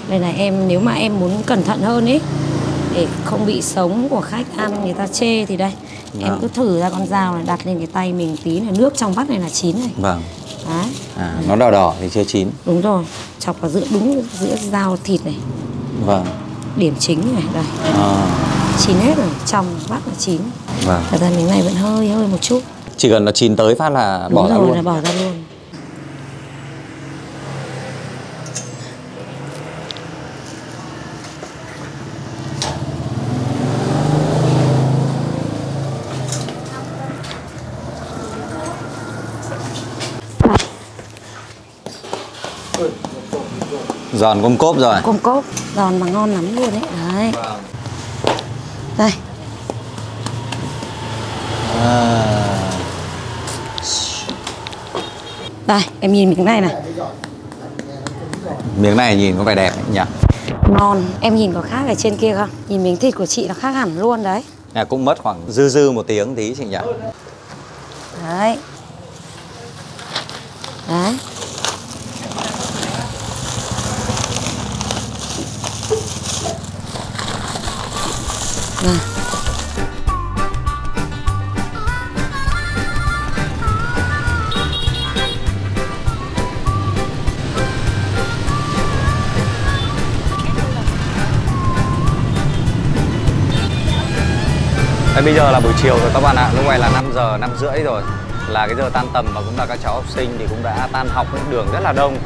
Đây này em, nếu mà em muốn cẩn thận hơn ấy, để không bị sống của khách ăn người ta chê thì đây. Em cứ thử ra con dao này, đặt lên cái tay mình tí này, nước trong bát này là chín này. Vâng. Đấy. Nó đỏ đỏ thì chưa chín. Đúng rồi, chọc vào đúng giữa dao thịt này. Vâng. Điểm chính này, đây. Chín hết rồi, trong bát là chín. Vâng. Thật ra miếng này vẫn hơi một chút. Chỉ cần nó chín tới phát là Đúng bỏ ra rồi, luôn. là bỏ ra luôn. Giòn côm cốp rồi. Côm cốp, giòn mà ngon lắm luôn đấy. Đấy. Vâng. Đây. Đây, em nhìn miếng này này. Miếng này nhìn có vẻ đẹp nhỉ? Ngon, em nhìn có khác ở trên kia không? Nhìn miếng thịt của chị nó khác hẳn luôn đấy. Cũng mất khoảng dư một tiếng tí chị nhỉ? Đấy. Đấy. Này. Đây, bây giờ là buổi chiều rồi các bạn ạ. Lúc này là 5 giờ, 5 rưỡi rồi. Là cái giờ tan tầm và cũng là các cháu học sinh thì cũng đã tan học. Đường rất là đông.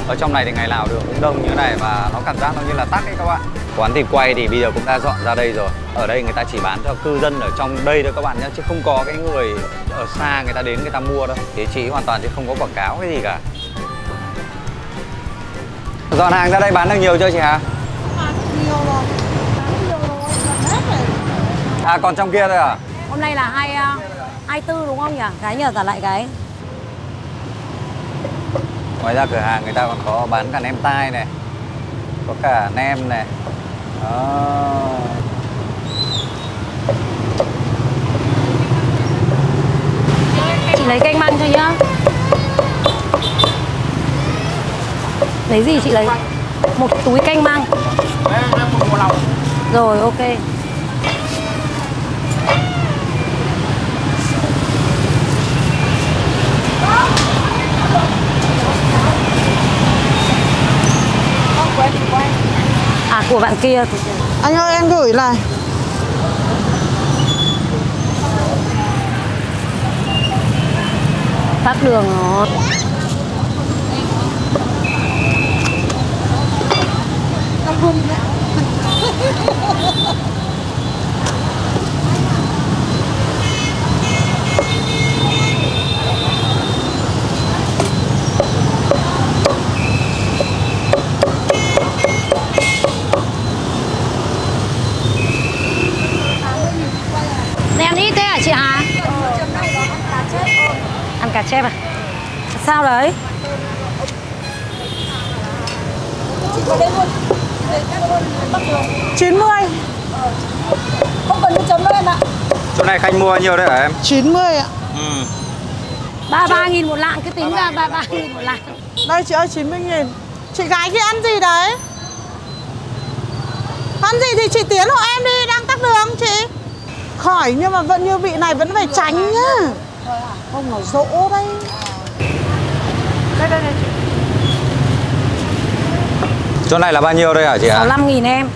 Ở trong này thì ngày nào đường cũng đông như thế này và nó cảm giác nó như là tắc ấy các bạn. Quán thịt quay thì bây giờ cũng đã dọn ra đây rồi. Ở đây người ta chỉ bán cho cư dân ở trong đây thôi các bạn nhé, chứ không có cái người ở xa người ta đến người ta mua đâu. Thì chị hoàn toàn chứ không có quảng cáo cái gì cả. Dọn hàng ra đây bán được nhiều chưa chị hả? Bán được nhiều rồi. Hết rồi. Còn trong kia thôi à? Hôm nay là 24 đúng không nhỉ? Cái nhờ trả lại cái. Ngoài ra cửa hàng người ta còn có bán cả nem tai này, có cả nem này. Đó. Chị lấy canh măng cho nhá. Lấy gì chị lấy? Một túi canh măng. Rồi, ok. À, của bạn kia. Anh ơi em gửi này. Tắt đường rồi. Nem ít thế hả chị Hà? Ăn cá chép à? Sao đấy? $90. Không cần cái chấm đâu em ạ. Chỗ này khách mua nhiều đấy hả em? 90 ạ. 33.000 một lạng, cứ tính ra 33.000 một lạng. Đây chị ơi 90.000. Chị gái kia ăn gì đấy? Ăn gì thì chị tiến hộ em đi, đang tắc đường chị. Khỏi nhưng mà vẫn như vị này vẫn phải tránh nhá. Không nó dỗ đây. Đây chị. Chỗ này là bao nhiêu đây hả chị ạ? 65.000 em.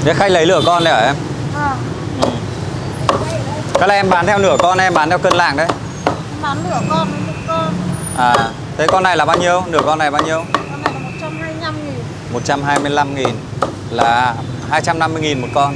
Thế khách lấy nửa con đấy hả em? Cái này em bán theo nửa con, em bán theo cân lạng đấy. Bán nửa con, một con. À, thế con này là bao nhiêu? Nửa con này bao nhiêu? Con này là 125.000. 125.000 là 250.000 một con.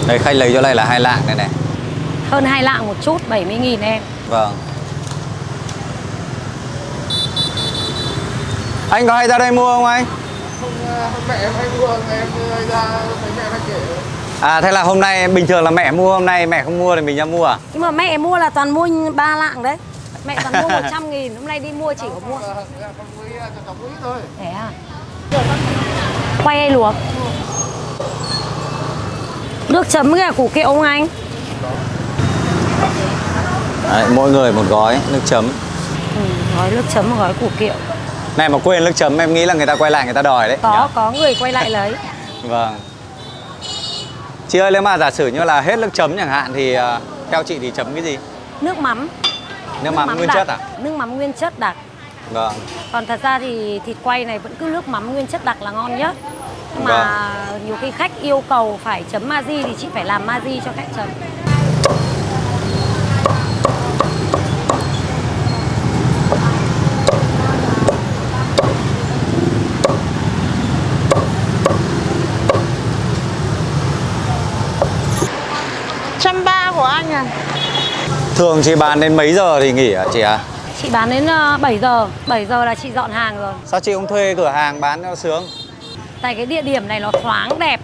Đây khách lấy chỗ này là 2 lạng đây này. Hơn 2 lạng một chút, 70.000 em. Vâng. Anh có hay ra đây mua không anh? Hôm mẹ em hay mua, em ra thấy mẹ hay kể. À thế là hôm nay bình thường là mẹ mua, hôm nay mẹ không mua thì mình ra mua à? Nhưng mà mẹ mua là toàn mua 3 lạng đấy. Mẹ toàn mua 100.000, hôm nay đi mua chỉ có mua. Thôi. Thế à? Quay hay luộc? Nước chấm với cả củ kiệu không anh? Đấy, mỗi người một gói nước chấm. Gói nước chấm và gói củ kiệu. Này mà quên nước chấm em nghĩ là người ta quay lại người ta đòi đấy. Có người quay lại lấy. Vâng. Chị ơi, nếu mà giả sử như là hết nước chấm chẳng hạn thì theo chị thì chấm cái gì? Nước mắm. Nước mắm nguyên đặc. chất à? Nước mắm nguyên chất đặc. Vâng. Còn thật ra thì thịt quay này vẫn cứ nước mắm nguyên chất đặc là ngon nhất. Nhưng mà nhiều khi khách yêu cầu phải chấm Maggi thì chị phải làm Maggi cho khách chấm. Của anh à. Thường chị bán đến mấy giờ thì nghỉ hả chị à? Chị bán đến 7 giờ. 7 giờ là chị dọn hàng rồi. Sao chị không thuê cửa hàng bán cho sướng? Tại cái địa điểm này nó thoáng đẹp.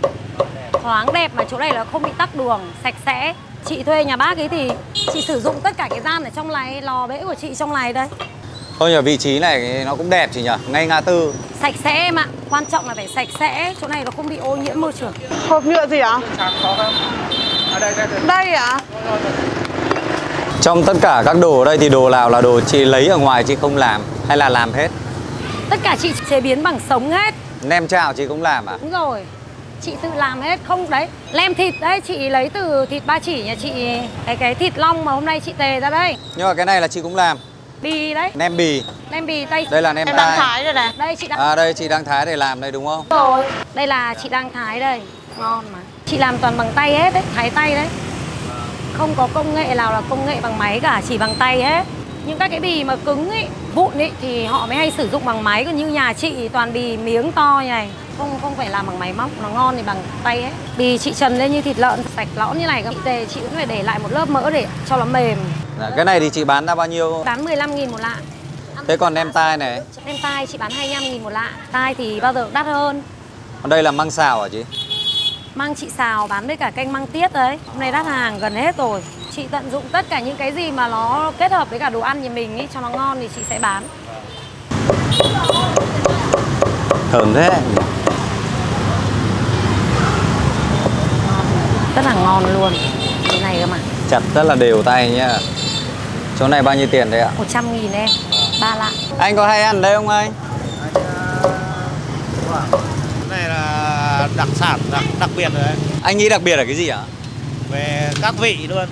Thoáng đẹp mà chỗ này là không bị tắc đường, sạch sẽ. Chị thuê nhà bác ấy thì chị sử dụng tất cả cái gian ở trong này, lò bếp của chị trong này đây. Thôi nhờ vị trí này nó cũng đẹp chị nhỉ, ngay ngã tư. Sạch sẽ em ạ, quan trọng là phải sạch sẽ. Chỗ này nó không bị ô nhiễm môi trường. Hộp nhựa gì ạ? Đây ạ? Trong tất cả các đồ ở đây thì đồ nào là đồ chị lấy ở ngoài chị không làm hay là làm hết? Tất cả chị chế biến bằng sống hết. Nem chảo chị cũng làm à? Đúng rồi, chị tự làm hết. Không đấy, lem thịt đấy chị lấy từ thịt Ba Chỉ nhà chị. Cái thịt long mà hôm nay chị tề ra đây. Nhưng mà cái này là chị cũng làm. Bì đấy. Nem bì. Nem bì tay. Đây là nem Em đang tai. thái rồi này. Đây chị đang. À đây chị đang thái để làm đây đúng không? Rồi. Đây là chị đang thái đây. Ngon mà. Chị làm toàn bằng tay hết đấy, thái tay đấy. Không có công nghệ nào là công nghệ bằng máy cả, chỉ bằng tay hết. Nhưng các cái bì mà cứng ấy, vụn ấy thì họ mới hay sử dụng bằng máy. Còn như nhà chị toàn bì miếng to như này, không phải làm bằng máy móc, nó ngon thì bằng tay hết. Bì chị trần lên như thịt lợn sạch lõn như này, chị tề chị cũng phải để lại một lớp mỡ để cho nó mềm. Cái này thì chị bán ra bao nhiêu? Bán 15.000 một lạng. Thế còn nem tai này? Nem tai chị bán 25.000 một lạng. Tai thì bao giờ cũng đắt hơn. Còn đây là măng xào hả chị? Măng chị xào bán với cả canh măng tiết đấy. Hôm nay đắt hàng gần hết rồi. Chị tận dụng tất cả những cái gì mà nó kết hợp với cả đồ ăn nhà mình ý, cho nó ngon thì chị sẽ bán. Thơm thế. Rất là ngon luôn. Cái này cơ mà. Chặt rất là đều tay nhá. Chỗ này bao nhiêu tiền đấy ạ? 100.000 em, 3 lạng. Anh có hay ăn đây không anh? Cái này là đặc sản, đặc biệt rồi đấy. Anh nghĩ đặc biệt là cái gì ạ? Về các vị luôn.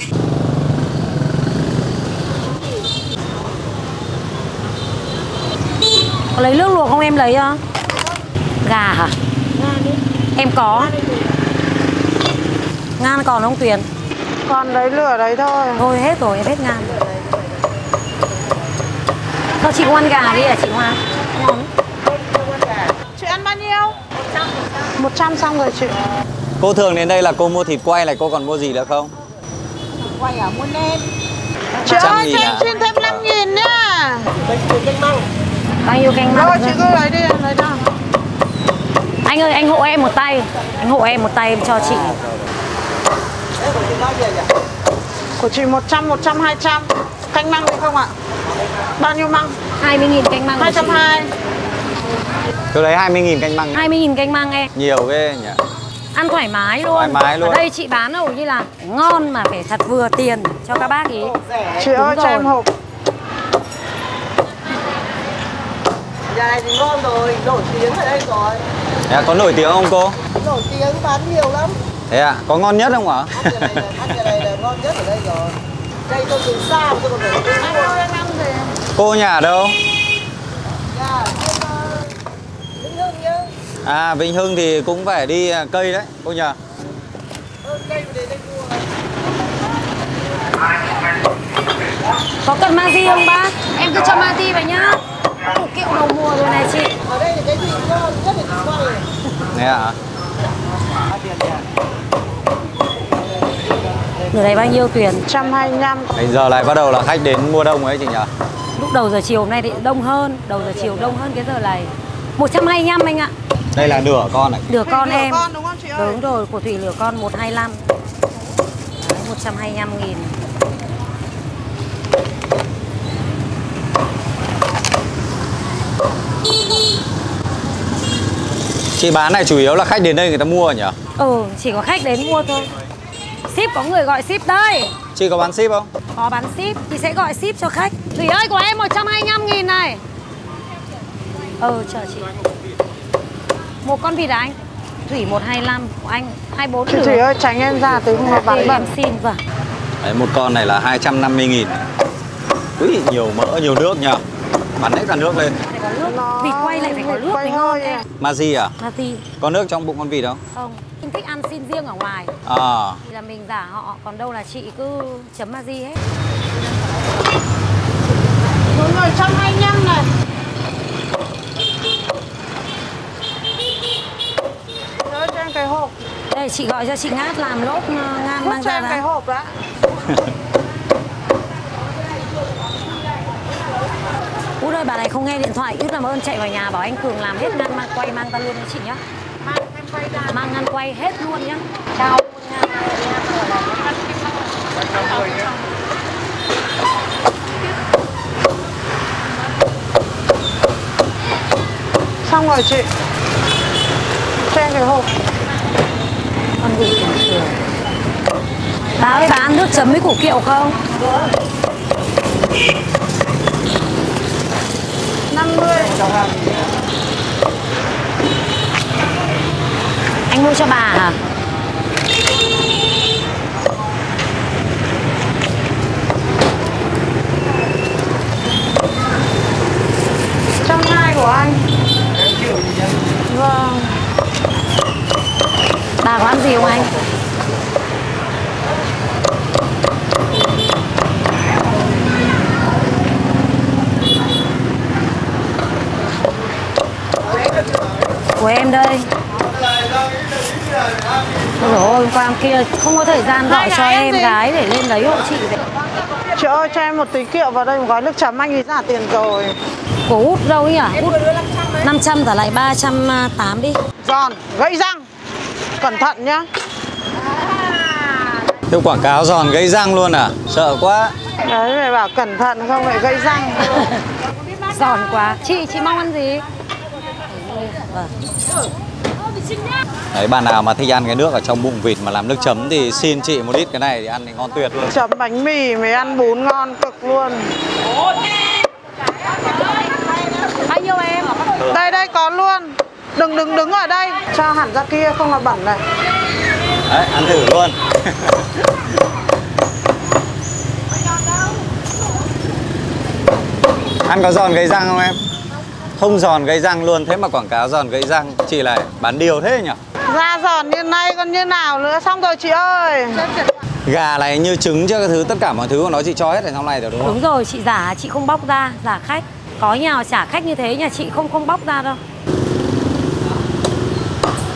Có lấy nước luộc không em lấy không? Gà hả? Em có. Ngan còn không Tuyền? Còn đấy lửa đấy thôi. Thôi hết rồi, em hết ngan. Thôi chị không ăn gà đi à chị Hoa? Ngon. Chị ăn bao nhiêu? 100 xong rồi chị. Cô thường đến đây là cô mua thịt quay này, cô còn mua gì nữa không? Quay à, mua nem. Chị 100.000 ơi, cho em à? xin thêm 5.000 nhá. Bao nhiêu canh măng? Rồi chị cứ lấy đi, lấy ra. Anh ơi, anh hộ em một tay. Anh hộ em một tay em cho chị. Của chị 100, 100, 200. Canh măng thì không ạ? Bao nhiêu măng? 20.000 canh măng. 220. Tôi lấy 20.000 canh măng. 20.000 canh măng em. Nhiều ghê nhỉ. Ăn thoải mái luôn. Thoải mái luôn. Ở đây chị bán hầu như là ngon mà phải thật vừa tiền cho các bác ý. Chị ơi cho em hộp. Nhà này thì ngon rồi, nổi tiếng ở đây rồi. Thế à, có nổi tiếng không cô? Nổi tiếng bán nhiều lắm. Thế à, có ngon nhất không hả? Ăn cái này là ngon nhất ở đây rồi. Đây tôi từ xa mà tôi còn phải đến mua. Cô nhà ở đâu? Nhà Vĩnh Hưng nhá. À, Vĩnh Hưng thì cũng phải đi cây đấy, cô nhờ. Cây mà đến đây mua. Có cần Maggi không bác? Em cứ cho Maggi vào nhá. Củ kiệu đầu mùa rồi này chị. Ở đây thì cái gì ngon nhất thì chị quay này. Thế à? Nửa này bao nhiêu Tuyền? 125. Bây giờ lại bắt đầu là khách đến mua đông ấy chị nhờ. Lúc đầu giờ chiều hôm nay thì đông hơn. Đầu giờ chiều đông hơn cái giờ này. 125 anh ạ. Đây là nửa con này. Nửa con em. Con đúng không chị ơi? Đúng rồi, của Thủy nửa con 125. Đấy, 125.000. Chị bán này chủ yếu là khách đến đây người ta mua nhỉ? Ừ, chỉ có khách đến mua thôi. Ship có người gọi ship đây. Chị có bán ship không? Có bán ship thì sẽ gọi ship cho khách. Thủy ơi, của em 125.000 này. Chờ chị. Một con vịt à anh? Thủy 125, của anh 24 được. Chị ơi tránh em ra tí không mà bán Em bẩn. xin vâng. Đấy, một con này là 250.000. Ui, nhiều mỡ, nhiều nước nhỉ? Bắn hết cả nước lên. Phải có nước. Vịt quay lại phải có nước mới ngon em. Maggi à? Maggi. Có nước trong bụng con vịt không? Không. Mình thích ăn xin riêng ở ngoài. À. Thì là mình giả họ, còn đâu là chị cứ chấm Maggi hết. Đúng rồi 125 này. Nhớ cho em cái hộp. Đây chị gọi cho chị Ngát làm lốp ngan Hút mang cho ra em cái đã. hộp đã. Út ơi, bà này không nghe điện thoại, Út làm ơn chạy vào nhà bảo anh Cường làm hết ngăn mang quay mang ta luôn cho chị nhá. Mang ngăn quay hết luôn nhá. Chào. Xong rồi chị. Cho em cái hộp. Con vịt bình thường. Bà ơi, bà ăn nước chấm với củ kiệu không? 50. Anh mua cho bà hả? Trong hai của anh. Vâng. Bà có ăn gì không anh? Của em đây. Ôi dồi ôi, hôm qua hôm kia không có thời gian gọi cho em gái để lên lấy hộ chị. Chị ơi cho em một tí kiệu vào đây một gói nước chấm anh ấy trả tiền rồi. Của Út đâu ấy nhỉ? Út 500 trả lại 380 đi. Giòn, gãy răng. Cẩn thận nhá. Tiêu quảng cáo giòn gây răng luôn à? Sợ quá. Đấy mày bảo cẩn thận không lại gãy răng. Giòn quá. Chị mong ăn gì? Vâng. Đấy, bạn nào mà thích ăn cái nước ở trong bụng vịt mà làm nước chấm thì xin chị một ít cái này thì ăn thì ngon tuyệt luôn. Chấm bánh mì mới ăn bún ngon cực luôn. Bao nhiêu em? Đây đây có luôn. Đừng đứng ở đây. Cho hẳn ra kia không là bẩn này. Đấy, ăn thử luôn. Ăn có giòn gây răng không em? Không giòn gây răng luôn, thế mà quảng cáo giòn gây răng. Chị lại bán điều thế nhỉ? Da giòn như này còn như nào nữa. Xong rồi chị ơi. Gà này như trứng chứ, cái thứ tất cả mọi thứ của nó chị cho hết ở trong này rồi đúng không? Đúng rồi, chị giả, chị không bóc ra, giả khách. Có nhà nào trả khách như thế, nhà chị không bóc ra đâu.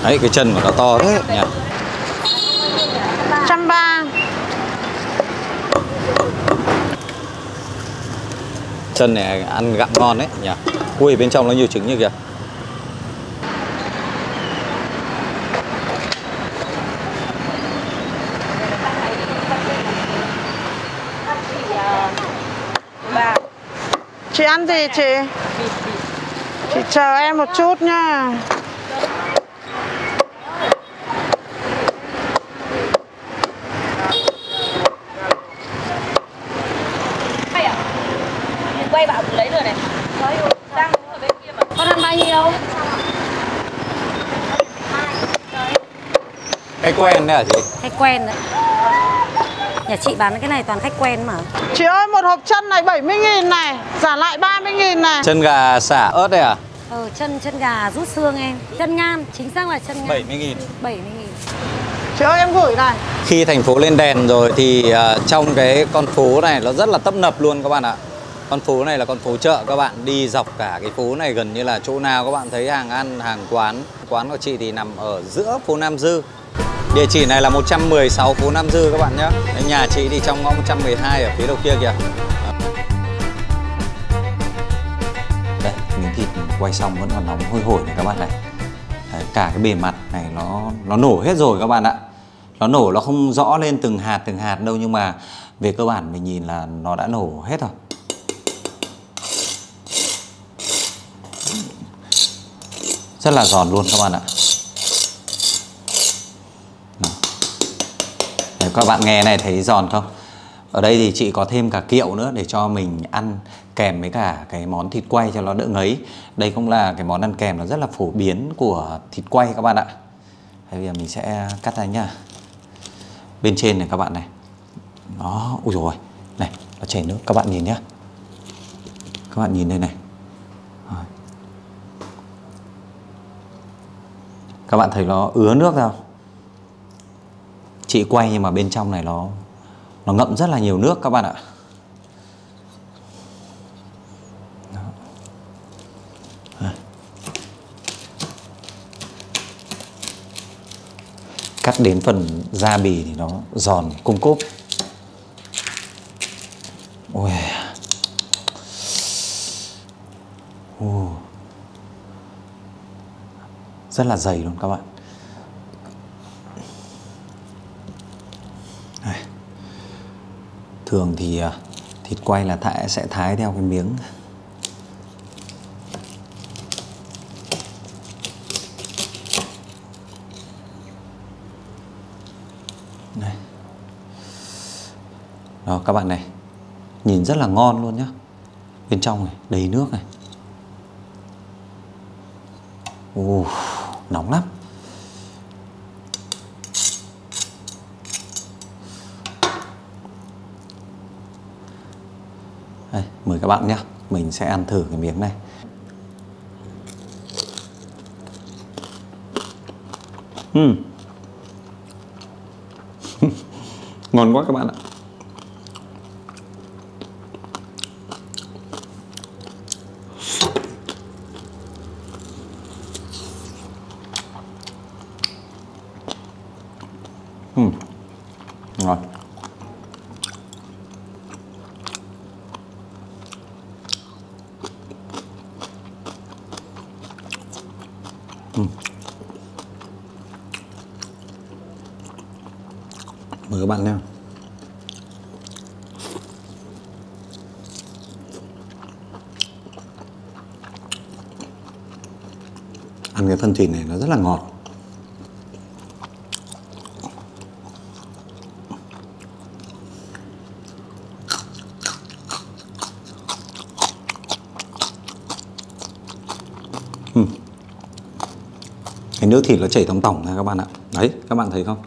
Đấy, cái chân của nó to thế nhỉ? 130. Chân này ăn gặm ngon đấy nhỉ? Ui, bên trong nó nhiều trứng như kìa. Chị ăn gì chị? Chị chờ em một chút nha. Quay bảo lấy rồi này. Đang ở bên kia mà. Con ăn bao nhiêu? Cái quen đấy hả chị? Khách quen đấy. Nhà chị bán cái này toàn khách quen mà. Chị ơi, một hộp chân này 70.000 này, trả lại 30.000 này. Chân gà xả ớt đây à? Chân gà rút xương em. Chân ngan, chính xác là chân ngan. 70.000. 70.000. Chị ơi, em gửi này. Khi thành phố lên đèn rồi thì trong cái con phố này nó rất là tấp nập luôn các bạn ạ. Con phố này là con phố chợ, các bạn đi dọc cả cái phố này gần như là chỗ nào các bạn thấy hàng ăn, hàng quán. Quán của chị thì nằm ở giữa phố Nam Dư. Địa chỉ này là 116 phố Nam Dư các bạn nhé. Nhà chị thì trong ngõ 112 ở phía đầu kia kìa. Đây, miếng thịt quay xong vẫn còn nóng hôi hổi này các bạn này. Đấy, cả cái bề mặt này nó nổ hết rồi các bạn ạ. Nó nổ, nó không rõ lên từng hạt đâu, nhưng mà về cơ bản mình nhìn là nó đã nổ hết rồi. Rất là giòn luôn các bạn ạ. Đấy, các bạn nghe này thấy giòn không? Ở đây thì chị có thêm cả kiệu nữa để cho mình ăn kèm với cả cái món thịt quay cho nó đỡ ngấy. Đây cũng là cái món ăn kèm nó rất là phổ biến của thịt quay các bạn ạ. Bây giờ mình sẽ cắt ra nhá. Bên trên này các bạn này. Đó, ui rồi. Này, nó chảy nước, các bạn nhìn nhá. Các bạn nhìn đây này. Rồi. Các bạn thấy nó ứa nước ra không? Chị quay nhưng mà bên trong này nó ngậm rất là nhiều nước các bạn ạ. Cắt đến phần da bì thì nó giòn cung cốp. Ôi. Rất là dày luôn các bạn. Đây. Thường thì thịt quay là sẽ thái theo cái miếng. Đây. Đó các bạn này. Nhìn rất là ngon luôn nhá. Bên trong này đầy nước này. Nóng lắm. Đây, mời các bạn nhé. Mình sẽ ăn thử cái miếng này. Ngon quá các bạn ạ. Ngon. Mời các bạn nha. Ăn cái phần thịt này nó rất là ngọt. Cái nước thịt nó chảy tòng tòng này các bạn ạ. Đấy, các bạn thấy không?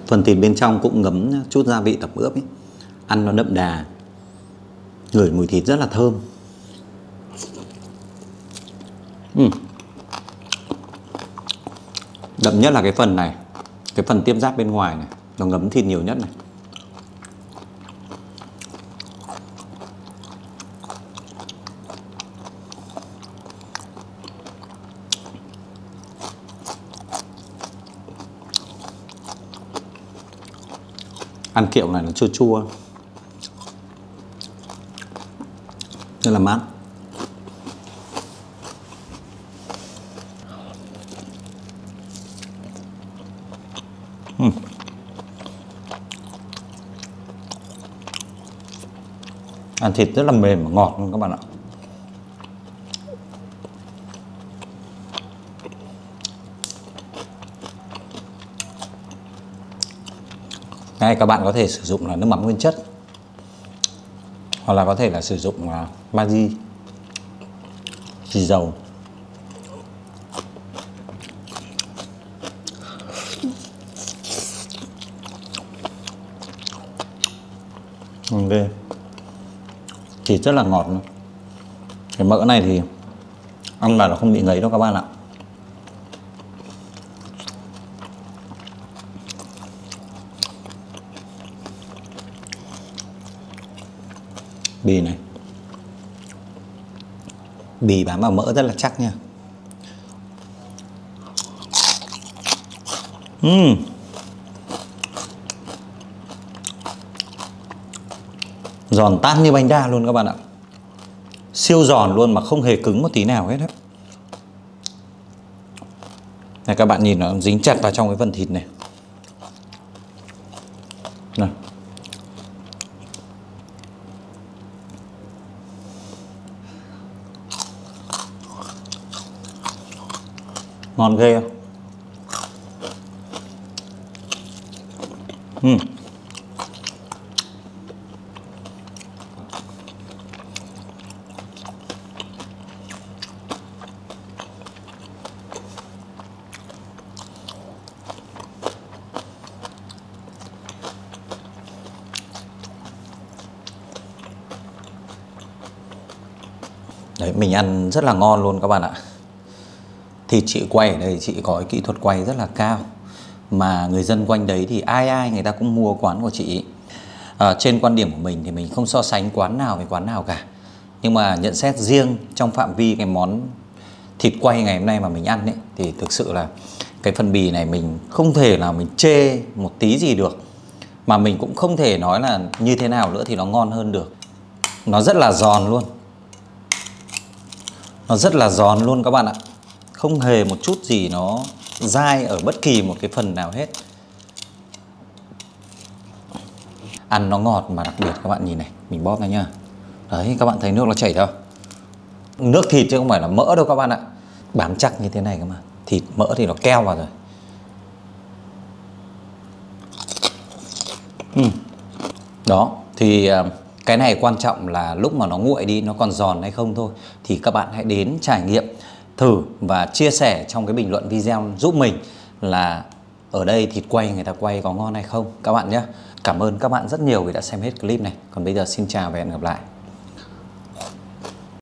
Phần thịt bên trong cũng ngấm chút gia vị tẩm ướp ấy. Ăn nó đậm đà. Ngửi mùi thịt rất là thơm. Đậm nhất là cái phần này. Cái phần tiếp giáp bên ngoài này. Nó ngấm thịt nhiều nhất này. Ăn kiệu này nó chua chua. là mát. Ăn thịt rất là mềm và ngọt luôn các bạn ạ. Đây, các bạn có thể sử dụng là nước mắm nguyên chất, hoặc là có thể là sử dụng Maggi, xì dầu. Ok, thịt rất là ngọt luôn. Cái mỡ này thì ăn vào nó không bị ngấy đâu các bạn ạ. Bì này, bì bám vào mỡ rất là chắc nha. Giòn tan như bánh đa luôn các bạn ạ. Siêu giòn luôn mà không hề cứng một tí nào hết đấy. Này, các bạn nhìn nó dính chặt vào trong cái phần thịt này. Này. Ngon ghê không? Đấy, mình ăn rất là ngon luôn các bạn ạ. Thịt chị quay ở đây, chị có cái kỹ thuật quay rất là cao. Mà người dân quanh đấy thì ai người ta cũng mua quán của chị. Trên quan điểm của mình thì mình không so sánh quán nào với quán nào cả. Nhưng mà nhận xét riêng trong phạm vi cái món thịt quay ngày hôm nay mà mình ăn ấy, thì thực sự là cái phần bì này mình không thể nào mình chê một tí gì được. Mà mình cũng không thể nói là như thế nào nữa thì nó ngon hơn được. Nó rất là giòn luôn. Nó rất là giòn luôn các bạn ạ. Không hề một chút gì nó dai ở bất kỳ một cái phần nào hết. Ăn nó ngọt mà đặc biệt các bạn nhìn này. Mình bóp này nhá. Đấy, các bạn thấy nước nó chảy đâu. Nước thịt chứ không phải là mỡ đâu các bạn ạ. Bám chắc như thế này cơ mà. Thịt mỡ thì nó keo vào rồi. Đó, thì cái này quan trọng là lúc mà nó nguội đi nó còn giòn hay không thôi. Thì các bạn hãy đến trải nghiệm thử và chia sẻ trong cái bình luận video giúp mình là ở đây thịt quay người ta quay có ngon hay không các bạn nhé. Cảm ơn các bạn rất nhiều vì đã xem hết clip này. Còn bây giờ xin chào và hẹn gặp lại.